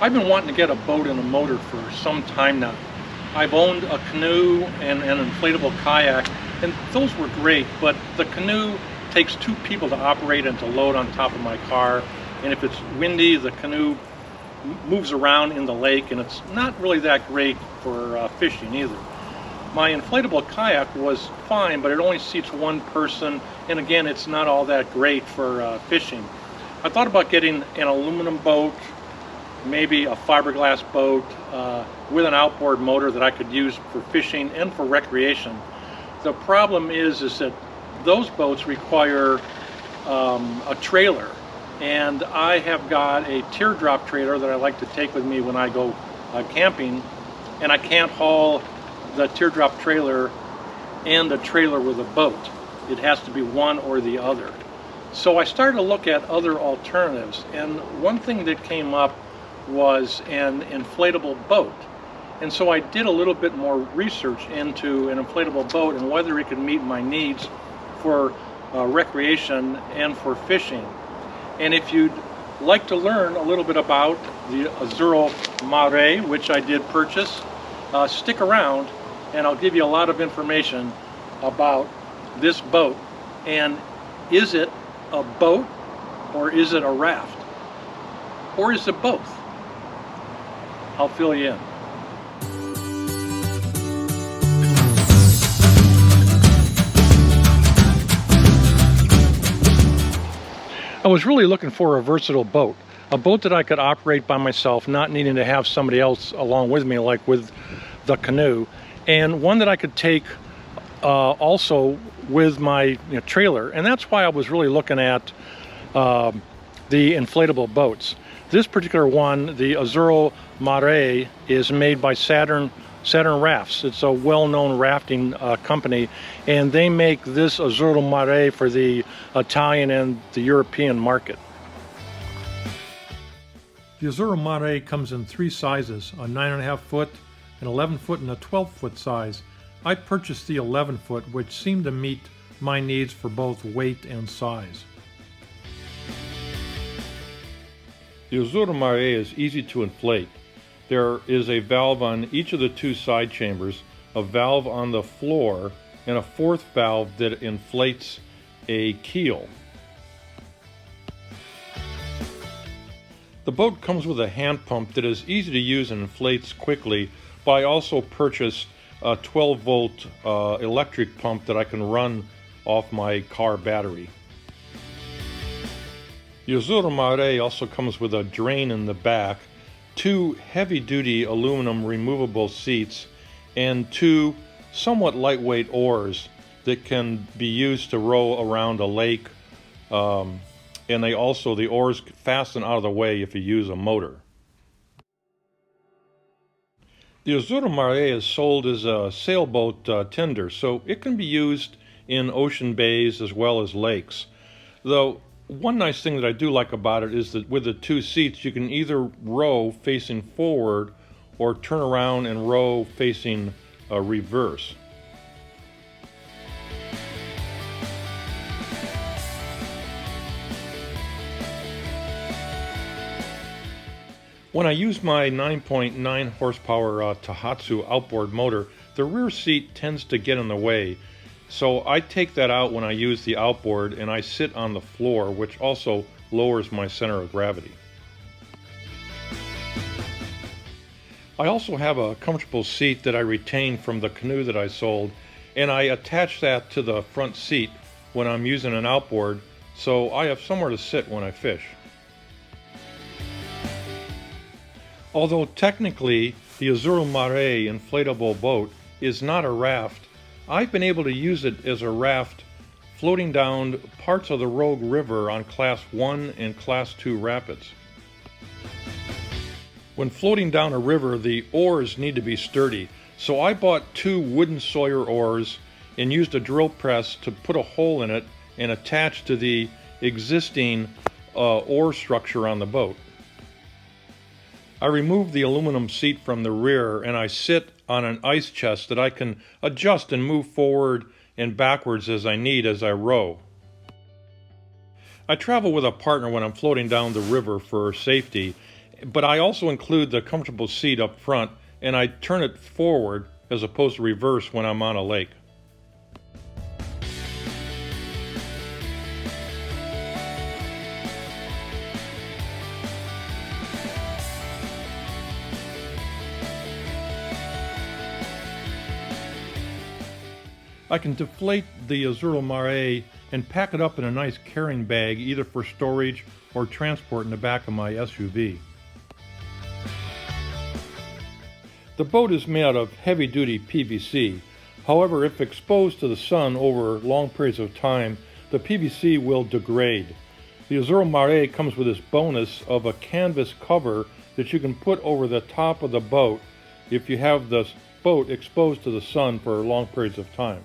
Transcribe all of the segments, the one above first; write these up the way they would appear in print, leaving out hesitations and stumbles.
I've been wanting to get a boat and a motor for some time now. I've owned a canoe and an inflatable kayak, and those were great, but the canoe takes two people to operate and to load on top of my car, and if it's windy, the canoe moves around in the lake, and it's not really that great for fishing either. My inflatable kayak was fine, but it only seats one person, and again, it's not all that great for fishing. I thought about getting an aluminum boat, maybe a fiberglass boat with an outboard motor that I could use for fishing and for recreation. The problem is that those boats require a trailer, and I have got a teardrop trailer that I like to take with me when I go camping, and I can't haul the teardrop trailer and the trailer with a boat. It has to be one or the other. So I started to look at other alternatives, and one thing that came up was an inflatable boat. And so I did a little bit more research into an inflatable boat and whether it could meet my needs for recreation and for fishing. And if you'd like to learn a little bit about the Azzurro Mare, which I did purchase, stick around and I'll give you a lot of information about this boat. And is it a boat, or is it a raft, or is it both? I'll fill you in. I was really looking for a versatile boat, a boat that I could operate by myself, not needing to have somebody else along with me like with the canoe, and one that I could take also with my trailer. And that's why I was really looking at the inflatable boats. This particular one, the Azzurro Mare, is made by Saturn Rafts. It's a well-known rafting company, and they make this Azzurro Mare for the Italian and the European market. The Azzurro Mare comes in three sizes, a 9.5 foot, an 11 foot, and a 12 foot size. I purchased the 11 foot, which seemed to meet my needs for both weight and size. The Azzurro Mare is easy to inflate. There is a valve on each of the two side chambers, a valve on the floor, and a fourth valve that inflates a keel. The boat comes with a hand pump that is easy to use and inflates quickly, but I also purchased a 12-volt electric pump that I can run off my car battery. The Azzurro Mare also comes with a drain in the back, two heavy-duty aluminum removable seats, and two somewhat lightweight oars that can be used to row around a lake, and the oars fasten out of the way if you use a motor. The Azzurro Mare is sold as a sailboat tender, so it can be used in ocean bays as well as lakes. Though one nice thing that I do like about it is that with the two seats you can either row facing forward or turn around and row facing reverse. When I use my 9.9 horsepower Tohatsu outboard motor, the rear seat tends to get in the way. So I take that out when I use the outboard and I sit on the floor, which also lowers my center of gravity. I also have a comfortable seat that I retained from the canoe that I sold, and I attach that to the front seat when I'm using an outboard, so I have somewhere to sit when I fish. Although technically the Azzurro Mare inflatable boat is not a raft, I've been able to use it as a raft floating down parts of the Rogue River on Class 1 and Class 2 rapids. When floating down a river, the oars need to be sturdy, so I bought two wooden Sawyer oars and used a drill press to put a hole in it and attach to the existing oar structure on the boat. I removed the aluminum seat from the rear and I sit on an ice chest that I can adjust and move forward and backwards as I need as I row. I travel with a partner when I'm floating down the river for safety, but I also include the comfortable seat up front, and I turn it forward as opposed to reverse when I'm on a lake. I can deflate the Azzurro Mare and pack it up in a nice carrying bag, either for storage or transport in the back of my SUV. The boat is made out of heavy-duty PVC. However, if exposed to the sun over long periods of time, the PVC will degrade. The Azzurro Mare comes with this bonus of a canvas cover that you can put over the top of the boat if you have the boat exposed to the sun for long periods of time.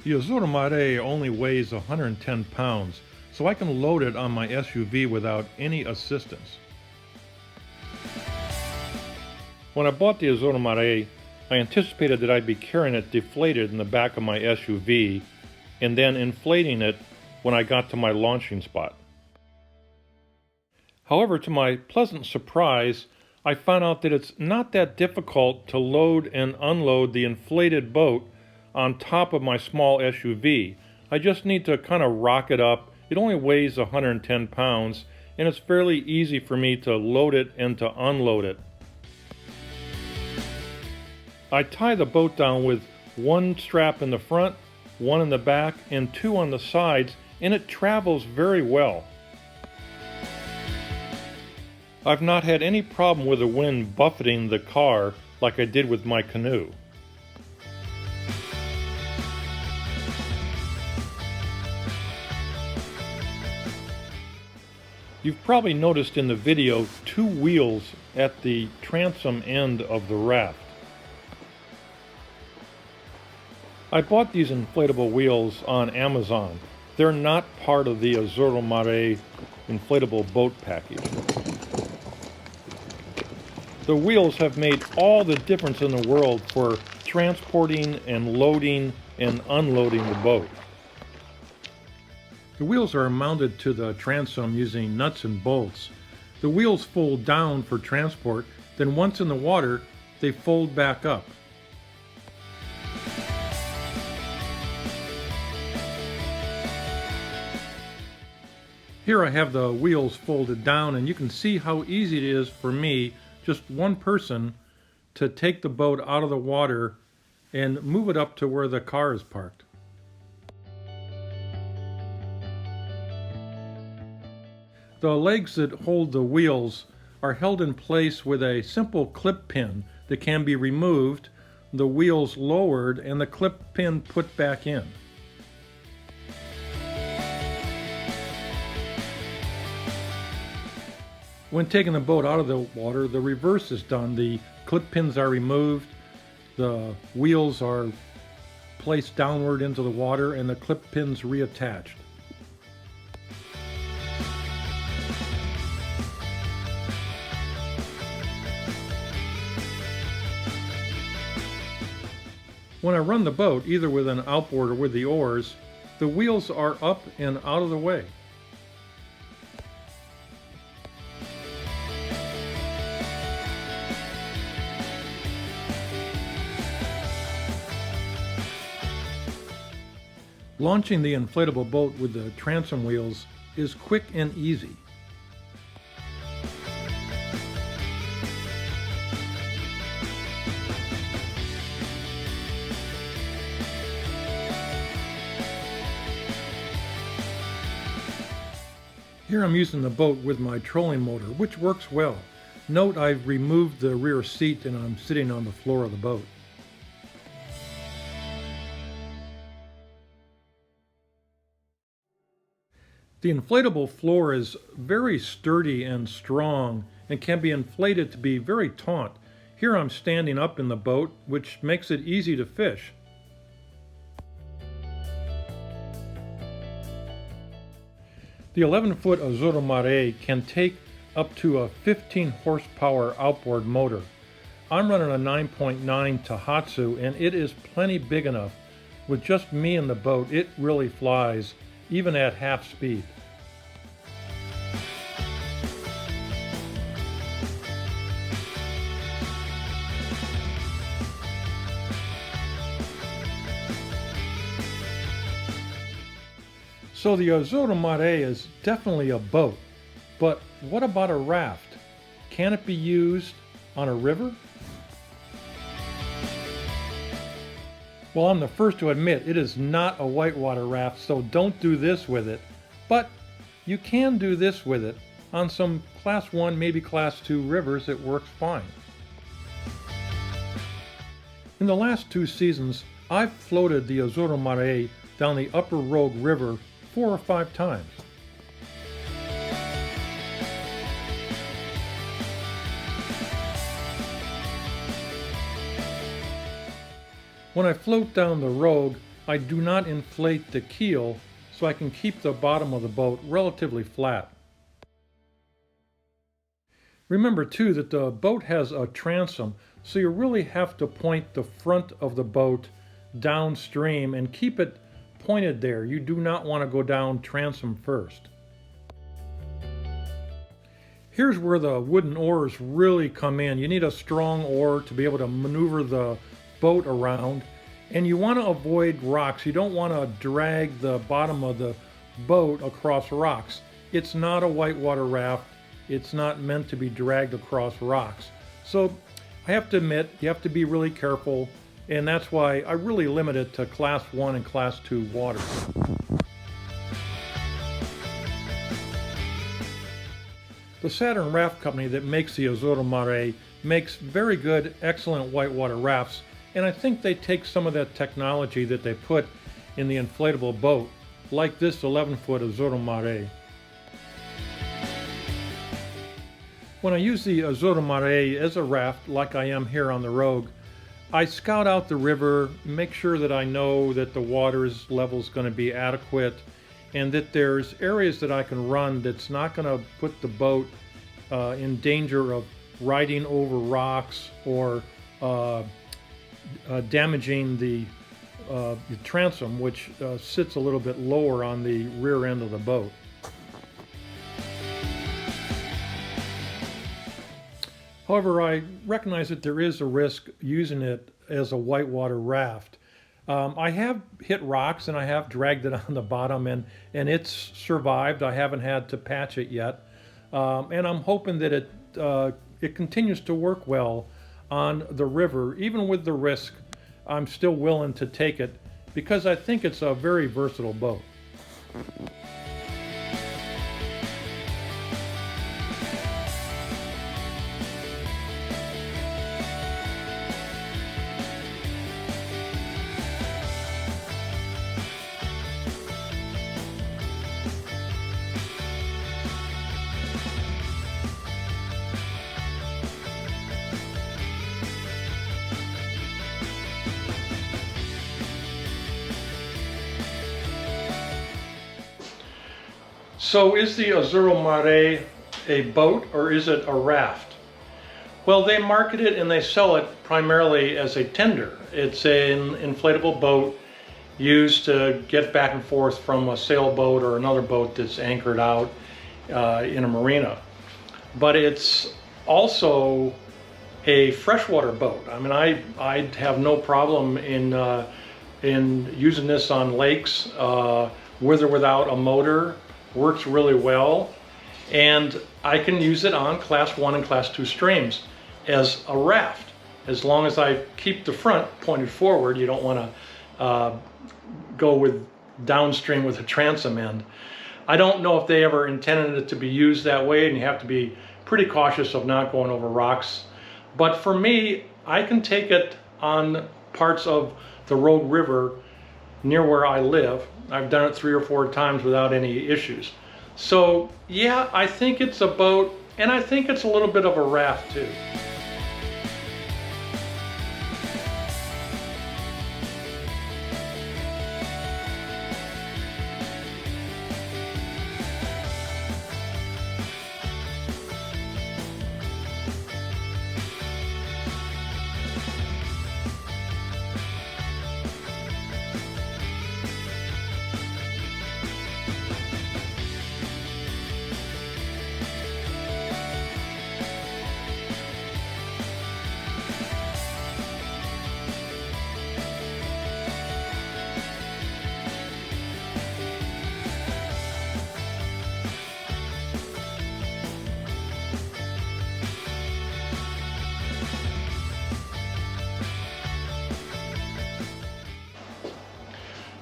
The Azzurro Mare only weighs 110 pounds, so I can load it on my SUV without any assistance. When I bought the Azzurro Mare, I anticipated that I'd be carrying it deflated in the back of my SUV and then inflating it when I got to my launching spot. However, to my pleasant surprise, I found out that it's not that difficult to load and unload the inflated boat on top of my small SUV. I just need to kind of rock it up. It only weighs 110 pounds, and it's fairly easy for me to load it and to unload it. I tie the boat down with one strap in the front, one in the back, and two on the sides, and it travels very well. I've not had any problem with the wind buffeting the car like I did with my canoe. You've probably noticed in the video two wheels at the transom end of the raft. I bought these inflatable wheels on Amazon. They're not part of the Azzurro Mare inflatable boat package. The wheels have made all the difference in the world for transporting and loading and unloading the boat. The wheels are mounted to the transom using nuts and bolts. The wheels fold down for transport, then once in the water, they fold back up. Here I have the wheels folded down, and you can see how easy it is for me, just one person, to take the boat out of the water and move it up to where the car is parked. The legs that hold the wheels are held in place with a simple clip pin that can be removed, the wheels lowered, and the clip pin put back in. When taking the boat out of the water, the reverse is done. The clip pins are removed, the wheels are placed downward into the water, and the clip pins reattached. When I run the boat, either with an outboard or with the oars, the wheels are up and out of the way. Launching the inflatable boat with the transom wheels is quick and easy. Here I'm using the boat with my trolling motor, which works well. Note I've removed the rear seat and I'm sitting on the floor of the boat. The inflatable floor is very sturdy and strong and can be inflated to be very taut. Here I'm standing up in the boat, which makes it easy to fish. The 11-foot Azzurro Mare can take up to a 15 horsepower outboard motor. I'm running a 9.9 Tohatsu, and it is plenty big enough. With just me in the boat, it really flies, even at half speed. So the Azzurro Mare is definitely a boat, but what about a raft? Can it be used on a river? Well, I'm the first to admit it is not a whitewater raft, so don't do this with it. But you can do this with it. On some Class 1, maybe Class 2 rivers, it works fine. In the last 2 seasons, I've floated the Azzurro Mare down the Upper Rogue River 4 or 5 times. When I float down the Rogue, I do not inflate the keel so I can keep the bottom of the boat relatively flat. Remember too that the boat has a transom, so you really have to point the front of the boat downstream and keep it pointed there. You do not want to go down transom first. Here's where the wooden oars really come in. You need a strong oar to be able to maneuver the boat around, and you want to avoid rocks. You don't want to drag the bottom of the boat across rocks. It's not a whitewater raft. It's not meant to be dragged across rocks. So I have to admit, you have to be really careful, and that's why I really limit it to Class 1 and Class 2 waters. The Saturn raft company that makes the Azzurro Mare makes very good, excellent whitewater rafts, and I think they take some of that technology that they put in the inflatable boat, like this 11-foot Azzurro Mare. When I use the Azzurro Mare as a raft, like I am here on the Rogue, I scout out the river, make sure that I know that the water's level is going to be adequate, and that there's areas that I can run that's not going to put the boat in danger of riding over rocks or damaging the transom, which sits a little bit lower on the rear end of the boat. However, I recognize that there is a risk using it as a whitewater raft. I have hit rocks and I have dragged it on the bottom, and it's survived. I haven't had to patch it yet. And I'm hoping that it continues to work well on the river. Even with the risk, I'm still willing to take it because I think it's a very versatile boat. So is the Azzurro Mare a boat or is it a raft? Well, they market it and they sell it primarily as a tender. It's an inflatable boat used to get back and forth from a sailboat or another boat that's anchored out in a marina. But it's also a freshwater boat. I mean, I'd have no problem in using this on lakes with or without a motor. Works really well, and I can use it on Class 1 and Class 2 streams as a raft. As long as I keep the front pointed forward, you don't want to go with downstream with a transom end. I don't know if they ever intended it to be used that way, and you have to be pretty cautious of not going over rocks. But for me, I can take it on parts of the Rogue River near where I live. I've done it 3 or 4 times without any issues. So yeah, I think it's a boat, and I think it's a little bit of a raft too.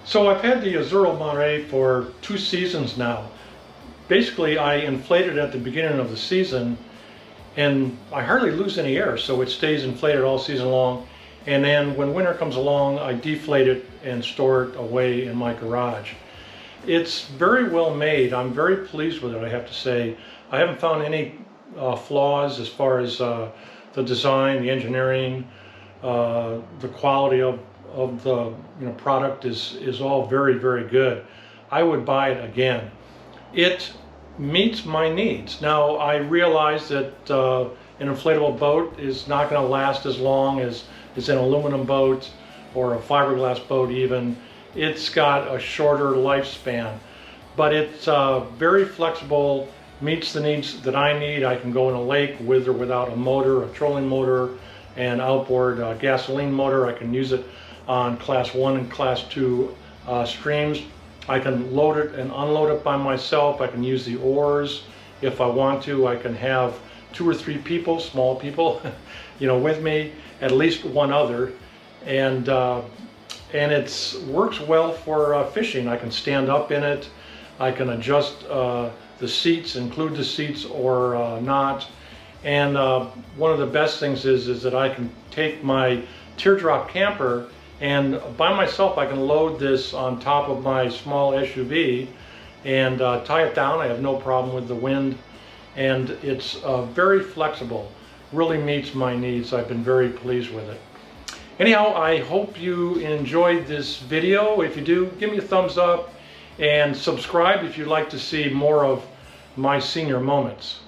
So I've had the Azzurro Mare for 2 seasons now. Basically, I inflated at the beginning of the season, and I hardly lose any air, so it stays inflated all season long. And then when winter comes along, I deflate it and store it away in my garage. It's very well made. I'm very pleased with it, I have to say. I haven't found any flaws as far as the design, the engineering, the quality of the product is all very, very good. I would buy it again. It meets my needs. Now, I realize that an inflatable boat is not going to last as long as an aluminum boat or a fiberglass boat even. It's got a shorter lifespan, but it's very flexible, meets the needs that I need. I can go in a lake with or without a motor, a trolling motor, and outboard gasoline motor. I can use it on class 1 and class 2 streams. I can load it and unload it by myself. I can use the oars if I want to. I can have 2 or 3 people, small people, with me, at least one other, and it works well for fishing. I can stand up in it. I can adjust the seats, include the seats or not. And one of the best things is that I can take my teardrop camper, and by myself I can load this on top of my small SUV and tie it down. I have no problem with the wind, and it's very flexible. Really meets my needs. I've been very pleased with it. Anyhow, I hope you enjoyed this video. If you do, give me a thumbs up and subscribe if you'd like to see more of my senior moments.